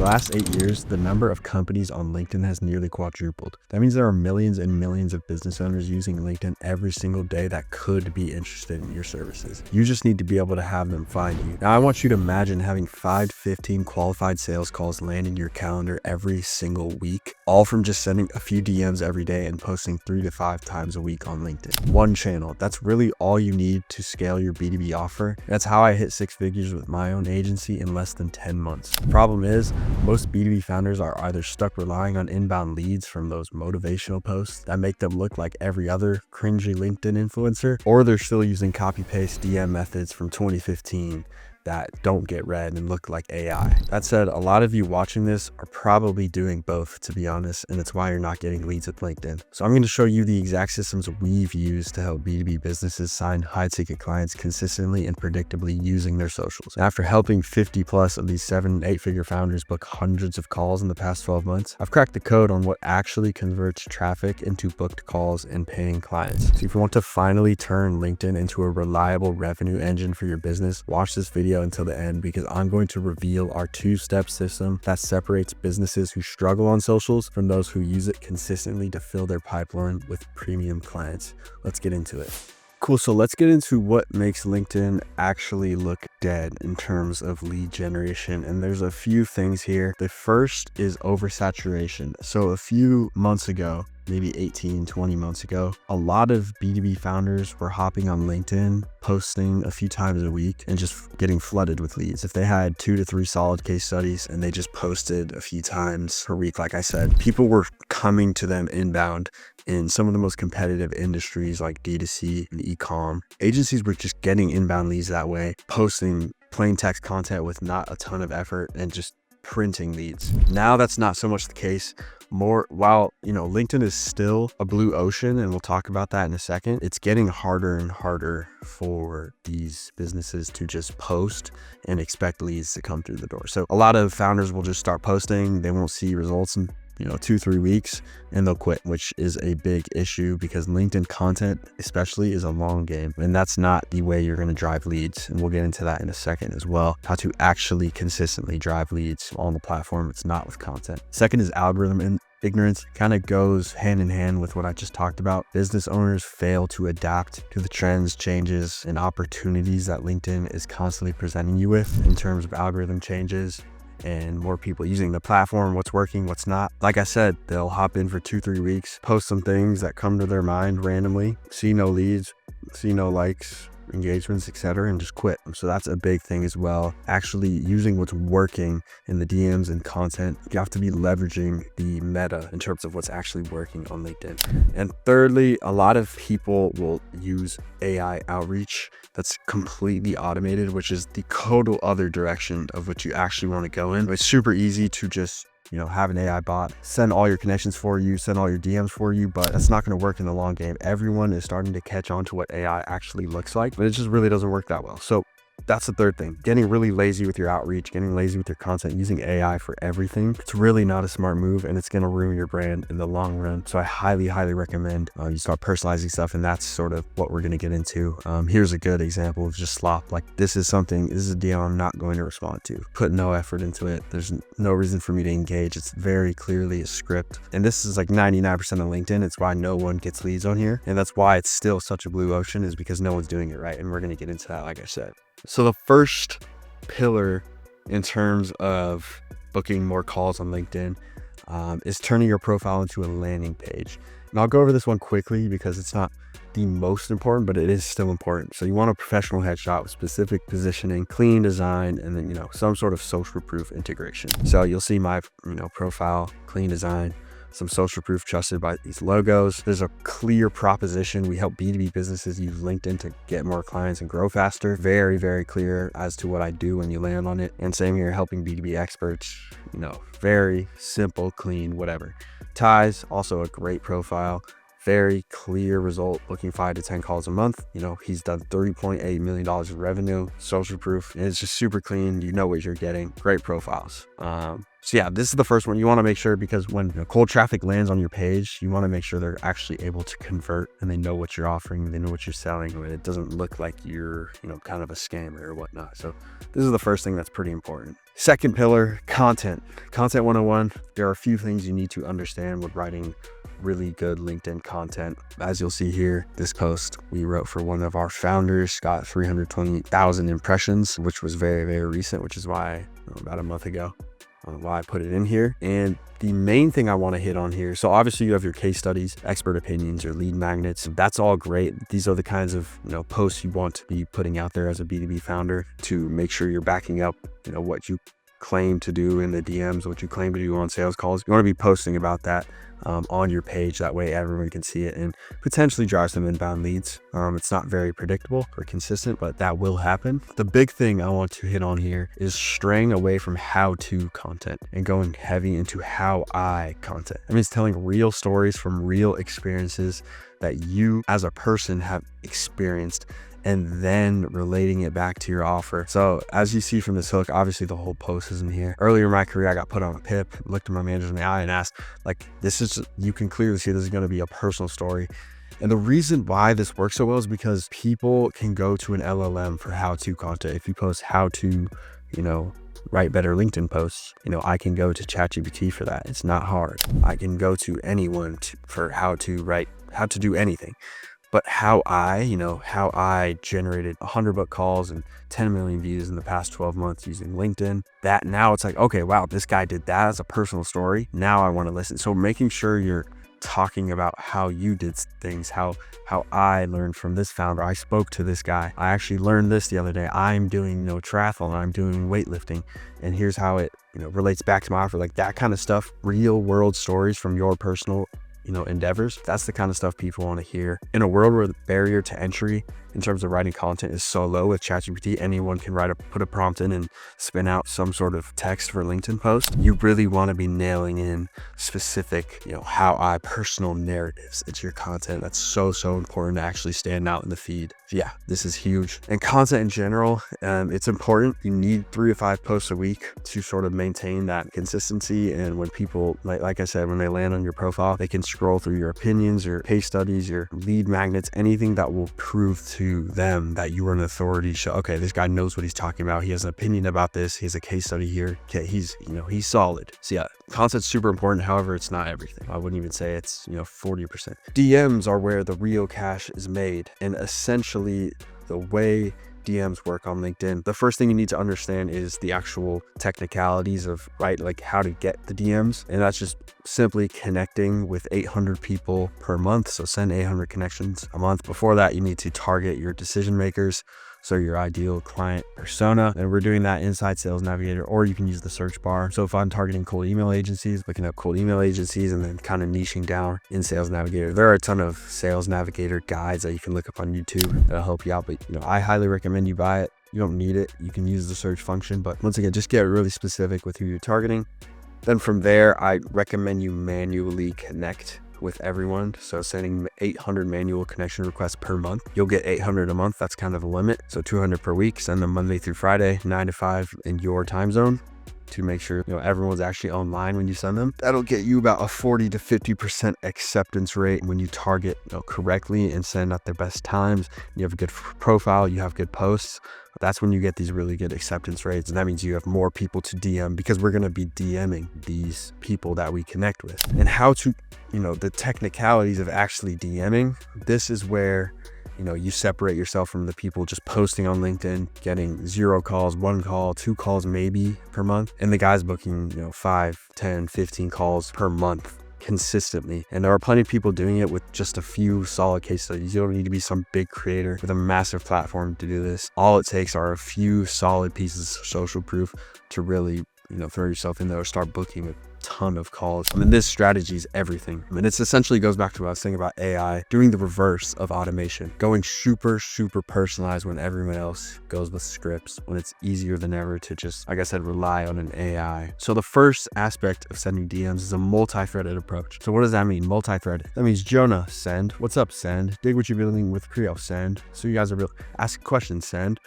the last 8 years, the number of companies on LinkedIn has nearly quadrupled. That means there are millions and millions of business owners using LinkedIn every single day that could be interested in your services. You just need to be able to have them find you. Now, I want you to imagine having 5 to 15 qualified sales calls land in your calendar every single week, all from just sending a few DMs every day and posting 3 to 5 times a week on LinkedIn. One channel. That's really all you need to scale your B2B offer. That's how I hit 6 figures with my own agency in less than 10 months. The problem is, most B2B founders are either stuck relying on inbound leads from those motivational posts that make them look like every other cringy LinkedIn influencer, or they're still using copy-paste DM methods from 2015 that don't get read and look like AI. That said, a lot of you watching this are probably doing both, to be honest, and it's why you're not getting leads with LinkedIn. So I'm going to show you the exact systems we've used to help B2B businesses sign high-ticket clients consistently and predictably using their socials. And after helping 50 plus of these 7 and 8-figure founders book hundreds of calls in the past 12 months, I've cracked the code on what actually converts traffic into booked calls and paying clients. So if you want to finally turn LinkedIn into a reliable revenue engine for your business, watch this video until the end, because I'm going to reveal our 2-step system that separates businesses who struggle on socials from those who use it consistently to fill their pipeline with premium clients. Let's get into it. Cool, so let's get into what makes LinkedIn actually look dead in terms of lead generation. And there's a few things here. The first is oversaturation. So a few months ago, maybe 18, 20 months ago, a lot of B2B founders were hopping on LinkedIn, posting a few times a week and just getting flooded with leads. If they had 2 to 3 solid case studies and they just posted a few times per week, like I said, people were coming to them inbound in some of the most competitive industries like D2C and e-com. Agencies were just getting inbound leads that way, posting plain text content with not a ton of effort and just printing leads. Now that's not so much the case. While LinkedIn is still a blue ocean, and we'll talk about that in a second, it's getting harder and harder for these businesses to just post and expect leads to come through the door. So a lot of founders will just start posting, they won't see results in 2-3 weeks, and they'll quit, which is a big issue because LinkedIn content especially is a long game, and that's not the way you're going to drive leads. And we'll get into that in a second as well, how to actually consistently drive leads on the platform. It's not with content. Second is algorithm ignorance. Kind of goes hand in hand with what I just talked about. Business owners fail to adapt to the trends, changes, and opportunities that LinkedIn is constantly presenting you with in terms of algorithm changes and more people using the platform, what's working, what's not. Like I said, they'll hop in for 2-3 weeks, post some things that come to their mind randomly, see no leads, see no likes, engagements, etc., and just quit. So that's a big thing as well. Actually using what's working in the DMs and content. You have to be leveraging the meta in terms of what's actually working on LinkedIn. And thirdly, a lot of people will use AI outreach that's completely automated, which is the total other direction of what you actually want to go in. It's super easy to just have an AI bot send all your connections for you, send all your DMs for you, but that's not going to work in the long game. Everyone is starting to catch on to what AI actually looks like, but it just really doesn't work that well. So that's the third thing. Getting really lazy with your outreach, getting lazy with your content, using AI for everything. It's really not a smart move, and it's going to ruin your brand in the long run. So I highly, highly recommend you start personalizing stuff, and that's sort of what we're going to get into. Here's a good example of just slop. Like this is a deal I'm not going to respond to. Put no effort into it. There's no reason for me to engage. It's very clearly a script. And this is like 99% of LinkedIn. It's why no one gets leads on here. And that's why it's still such a blue ocean, is because no one's doing it right. And we're going to get into that, like I said. So the first pillar in terms of booking more calls on LinkedIn is turning your profile into a landing page. And I'll go over this one quickly because it's not the most important, but it is still important. So you want a professional headshot with specific positioning, clean design, and then, some sort of social proof integration. So you'll see my, profile, clean design, some social proof trusted by these logos. There's a clear proposition. We help B2B businesses use LinkedIn to get more clients and grow faster. Very, very clear as to what I do when you land on it. And same here, helping B2B experts, very simple, clean, whatever. Ties, also a great profile. Very clear result, booking 5 to 10 calls a month. He's done $3.8 million in revenue, social proof. And it's just super clean. You know what you're getting. Great profiles. So yeah, this is the first one. You want to make sure, because when cold traffic lands on your page, you want to make sure they're actually able to convert and they know what you're offering, they know what you're selling, and it doesn't look like you're, kind of a scammer or whatnot. So this is the first thing that's pretty important. Second pillar, content. Content 101. There are a few things you need to understand when writing really good LinkedIn content. As you'll see here, this post we wrote for one of our founders got 320,000 impressions, which was very, very recent, which is why about a month ago, why I put it in here. And the main thing I want to hit on here, so obviously you have your case studies, expert opinions, your lead magnets. That's all great. These are the kinds of posts you want to be putting out there as a B2B founder to make sure you're backing up what you claim to do in the DMs, what you claim to do on sales calls. You want to be posting about that on your page. That way everyone can see it and potentially drive some inbound leads. It's not very predictable or consistent, but that will happen. The big thing I want to hit on here is straying away from how-to content and going heavy into how-I content. I mean, it's telling real stories from real experiences that you as a person have experienced and then relating it back to your offer. So as you see from this hook, obviously the whole post isn't here. Earlier in my career, I got put on a PIP, looked at my manager in the eye and asked, you can clearly see this is going to be a personal story. And the reason why this works so well is because people can go to an LLM for how-to content. If you post how to, write better LinkedIn posts, I can go to ChatGPT for that. It's not hard. I can go to anyone for how to do anything. But how I generated 100 book calls and 10 million views in the past 12 months using LinkedIn, that now it's like, okay, wow, this guy did that as a personal story. Now I want to listen. So making sure you're talking about how you did things, how I learned from this founder. I spoke to this guy. I actually learned this the other day. I'm doing triathlon, I'm doing weightlifting, and here's how it relates back to my offer. Like that kind of stuff, real world stories from your personal endeavors. That's the kind of stuff people want to hear. In a world where the barrier to entry in terms of writing content is so low with ChatGPT, anyone can put a prompt in and spin out some sort of text for LinkedIn post. You really want to be nailing in specific, how I personal narratives into your content. That's so important to actually stand out in the feed. Yeah, this is huge. And content in general, it's important. You need 3 to 5 posts a week to sort of maintain that consistency. And when people, like I said, when they land on your profile, they can scroll through your opinions, your case studies, your lead magnets, anything that will prove to them that you are an authority. Show, okay, this guy knows what he's talking about. He has an opinion about this. He has a case study here. Okay, he's solid. So yeah, content's super important. However, it's not everything. I wouldn't even say it's 40%. DMs are where the real cash is made, and essentially the way DMs work on LinkedIn, the first thing you need to understand is the actual technicalities of how to get the DMs. And that's just simply connecting with 800 people per month. So send 800 connections a month. Before that, you need to target your decision makers, so your ideal client persona. And we're doing that inside Sales Navigator, or you can use the search bar. So if I'm targeting cold email agencies, looking up cold email agencies and then kind of niching down in Sales Navigator. There are a ton of Sales Navigator guides that you can look up on YouTube that'll help you out. But I highly recommend you buy it. You don't need it. You can use the search function. But once again, just get really specific with who you're targeting. Then from there, I recommend you manually connect with everyone. So sending 800 manual connection requests per month. You'll get 800 a month. That's kind of a limit. So 200 per week. Send them Monday through Friday, 9 to 5 in your time zone, to make sure everyone's actually online when you send them. That'll get you about a 40 to 50% acceptance rate when you target correctly and send out their best times. You have a good profile, you have good posts. That's when you get these really good acceptance rates. And that means you have more people to DM, because we're going to be DMing these people that we connect with. And how to, the technicalities of actually DMing, this is where you separate yourself from the people just posting on LinkedIn, getting 0 calls, 1 call, 2 calls maybe per month. And the guys booking, 5, 10, 15 calls per month consistently. And there are plenty of people doing it with just a few solid case studies. You don't need to be some big creator with a massive platform to do this. All it takes are a few solid pieces of social proof to really, throw yourself in there or start booking with ton of calls. I mean, this strategy is everything. I mean, it's essentially goes back to what I was saying about AI, doing the reverse of automation, going super personalized when everyone else goes with scripts, when it's easier than ever to just, like I said, rely on an AI. So the first aspect of sending DMs is a multi-threaded approach. So what does that mean? Multi-thread. That means Jonah, send. What's up, send. Dig what you're building with Creo, send. So you guys are real. Ask a question, send.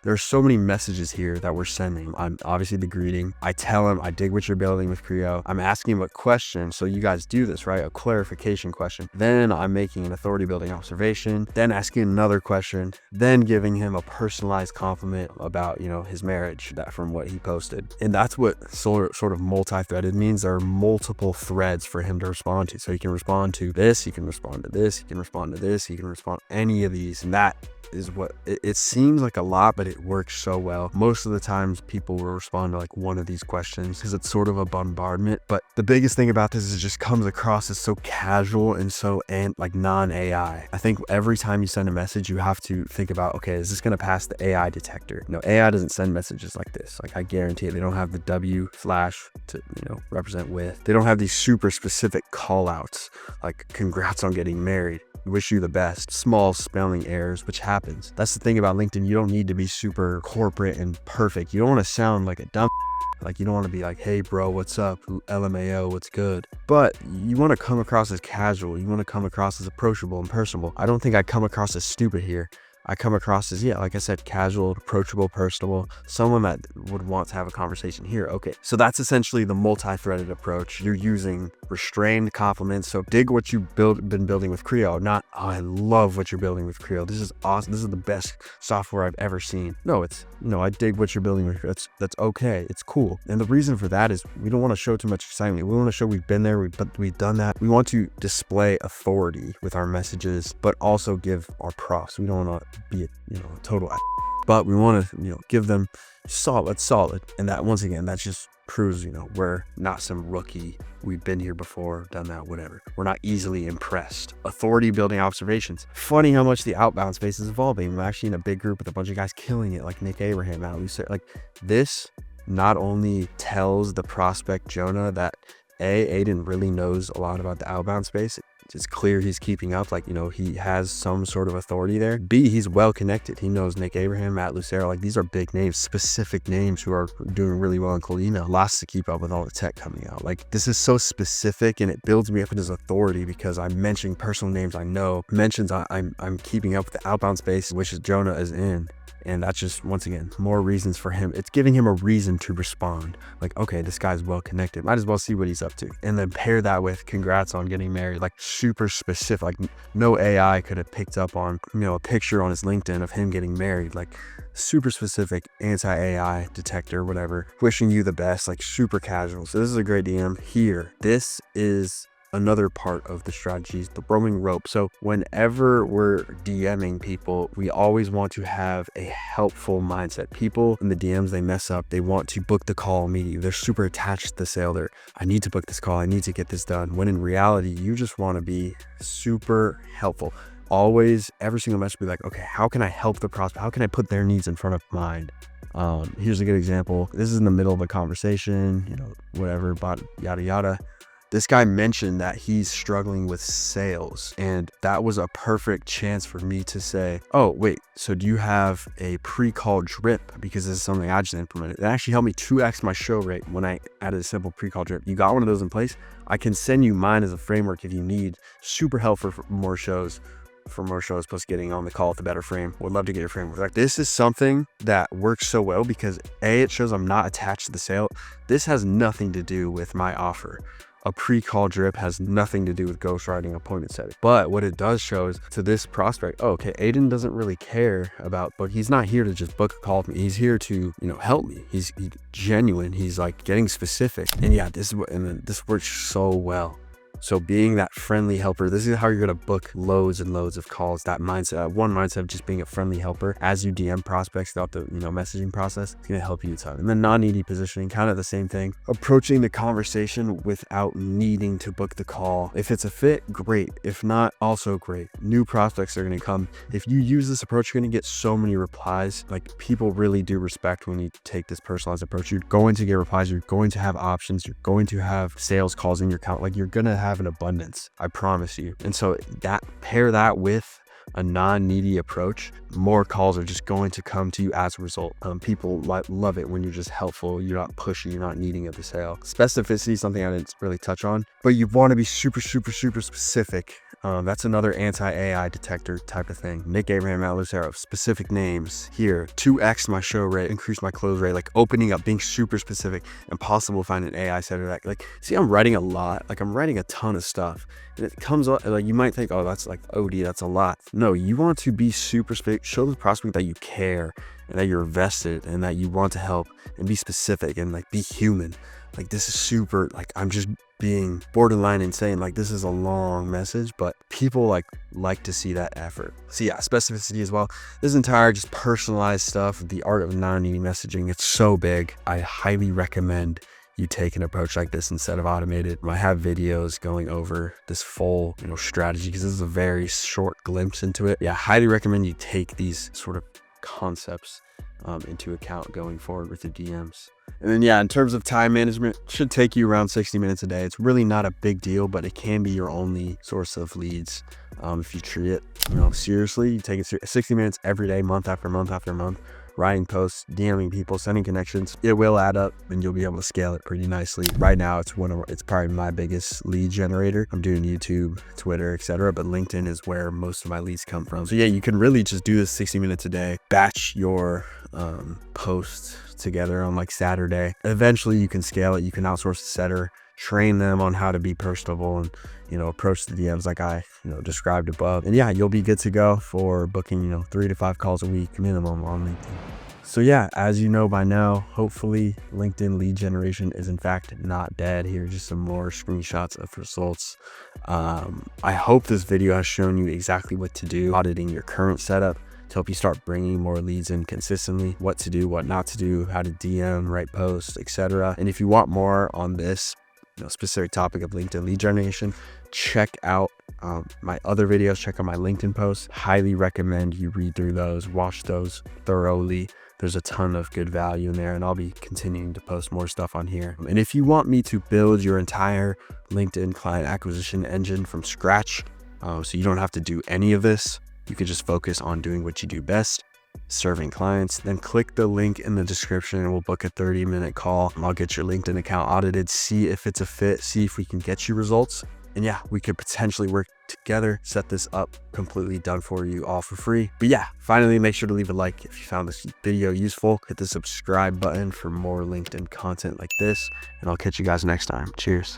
There's so many messages here that we're sending. I'm obviously the greeting. I tell him I dig what you're building with Creo. I'm asking him a question. So you guys do this, right? A clarification question. Then I'm making an authority building observation, then asking another question, then giving him a personalized compliment about, his marriage, that from what he posted. And that's what sort of multi-threaded means. There are multiple threads for him to respond to. So he can respond to this, he can respond to this, he can respond to this, he can respond to any of these. And that is what it seems like a lot, but it works so well. Most of the times people will respond to like one of these questions because it's sort of a bombardment. But the biggest thing about this is it just comes across as so casual and so like non-AI. I think every time you send a message, you have to think about, okay, is this going to pass the AI detector? No, AI doesn't send messages like this. Like I guarantee it, they don't have the W/ to represent with. They don't have these super specific call outs like congrats on getting married, wish you the best, small spelling errors, which happens. That's the thing about LinkedIn. You don't need to be super corporate and perfect. You don't want to sound like a dumb, like you don't want to be like, hey bro, what's up? LMAO, what's good? But you want to come across as casual. You want to come across as approachable and personable. I don't think I come across as stupid here. I come across as, like I said, casual, approachable, personable, someone that would want to have a conversation here. Okay, so that's essentially the multi-threaded approach. You're using restrained compliments. So dig what you've been building with Creo, not, oh, I love what you're building with Creo. This is awesome. This is the best software I've ever seen. No, I dig what you're building with Creo. That's okay. It's cool. And the reason for that is we don't want to show too much excitement. We want to show we've been there, we've done that. We want to display authority with our messages, but also give our props. We don't want to be a total, but we want to give them solid, and that once again that just proves we're not some rookie. We've been here before, done that, whatever. We're not easily impressed. Authority building observations. Funny how much the outbound space is evolving. I'm actually in a big group with a bunch of guys killing it, like Nick Abraham, Matt Lucero. Like this not only tells the prospect Jonah that Aiden really knows a lot about the outbound space. It's clear he's keeping up, like, he has some sort of authority there. B, he's well connected. He knows Nick Abraham, Matt Lucero. Like these are big names, specific names who are doing really well in cold email. Lots to keep up with all the tech coming out. Like this is so specific and it builds me up in his authority because I'm mentioning personal names I know, mentions I'm keeping up with the outbound space, which Jonah is in. And that's just, once again, more reasons for him. It's giving him a reason to respond. Like, okay, this guy's well connected. Might as well see what he's up to. And then pair that with congrats on getting married. Like super specific. Like no AI could have picked up on, a picture on his LinkedIn of him getting married. Like super specific, anti-AI detector, whatever. Wishing you the best, like super casual. So this is a great DM here. This is another part of the strategies, the roaming rope. So whenever we're DMing people, we always want to have a helpful mindset. People in the DMs, they mess up. They want to book the call immediately. They're super attached to the sale. I need to book this call. I need to get this done. When in reality, you just want to be super helpful. Always, every single message be like, okay, how can I help the prospect? How can I put their needs in front of mine? Here's a good example. This is in the middle of a conversation, whatever, but yada, yada. This guy mentioned that he's struggling with sales, and that was a perfect chance for me to say, oh, wait, so do you have a pre-call drip? Because this is something I just implemented. It actually helped me 2x my show rate when I added a simple pre-call drip. You got one of those in place? I can send you mine as a framework if you need. Super helpful for more shows. Plus getting on the call with a better frame. Would love to get your framework. Like this is something that works so well because A, it shows I'm not attached to the sale. This has nothing to do with my offer. A pre-call drip has nothing to do with ghostwriting appointment setting. But what it does show is to this prospect, oh, okay, Aiden doesn't really care about, but he's not here to just book a call with me. He's here to, help me. He's genuine. He's like getting specific. And yeah, this works so well. So being that friendly helper, this is how you're going to book loads and loads of calls. That mindset, one mindset of just being a friendly helper as you DM prospects throughout the messaging process, it's going to help you a ton. And then non-needy positioning, kind of the same thing. Approaching the conversation without needing to book the call. If it's a fit, great. If not, also great. New prospects are going to come. If you use this approach, you're going to get so many replies. Like people really do respect when you take this personalized approach. You're going to get replies. You're going to have options. You're going to have sales calls in your account. Like you're going to have an abundance, I promise you. And so pair that with a non-needy approach, more calls are just going to come to you as a result. People love it when you're just helpful. You're not pushy. You're not needing of the sale. Specificity is something I didn't really touch on, but you want to be super, super, super specific. That's another anti-AI detector type of thing. Nick Abraham at Lucero, specific names here, 2x my show rate, increase my close rate, like opening up, being super specific. Impossible to find an AI setter that, like, see, I'm writing a lot, like I'm writing a ton of stuff, and it comes up, like, you might think, oh, that's like OD, that's a lot. No, you want to be super specific, show the prospect that you care and that you're invested and that you want to help, and be specific and like be human. Like, this is super, like, I'm just being borderline insane. Like, this is a long message, but people like to see that effort. So yeah, specificity as well. This entire just personalized stuff, the art of non-needy messaging, it's so big. I highly recommend you take an approach like this instead of automated. I have videos going over this full, strategy, because this is a very short glimpse into it. Yeah, I highly recommend you take these sort of concepts into account going forward with your DMs. And then, yeah, in terms of time management, it should take you around 60 minutes a day. It's really not a big deal, but it can be your only source of leads if you treat it, seriously. You take it 60 minutes every day, month after month after month, writing posts, DMing people, sending connections. It will add up, and you'll be able to scale it pretty nicely. Right now, it's probably my biggest lead generator. I'm doing YouTube, Twitter, etc., but LinkedIn is where most of my leads come from. So yeah, you can really just do this 60 minutes a day, batch your posts together on like Saturday. Eventually you can scale it. You can outsource the setter, train them on how to be personable and approach the DMs like I described above, and yeah, you'll be good to go for booking 3 to 5 calls a week minimum on LinkedIn. So yeah, as you know by now, hopefully LinkedIn lead generation is in fact not dead. Here are just some more screenshots of results. I hope this video has shown you exactly what to do, auditing your current setup to help you start bringing more leads in consistently, what to do, what not to do, how to DM, write posts, etc. And if you want more on this specific topic of LinkedIn lead generation, check out my other videos, check out my LinkedIn posts. Highly recommend you read through those, watch those thoroughly. There's a ton of good value in there, and I'll be continuing to post more stuff on here. And if you want me to build your entire LinkedIn client acquisition engine from scratch, so you don't have to do any of this, you could just focus on doing what you do best, serving clients, then click the link in the description and we'll book a 30-minute call. I'll get your LinkedIn account audited, see if it's a fit, see if we can get you results. And yeah, we could potentially work together, set this up completely done for you, all for free. But yeah, finally, make sure to leave a like if you found this video useful. Hit the subscribe button for more LinkedIn content like this, and I'll catch you guys next time. Cheers.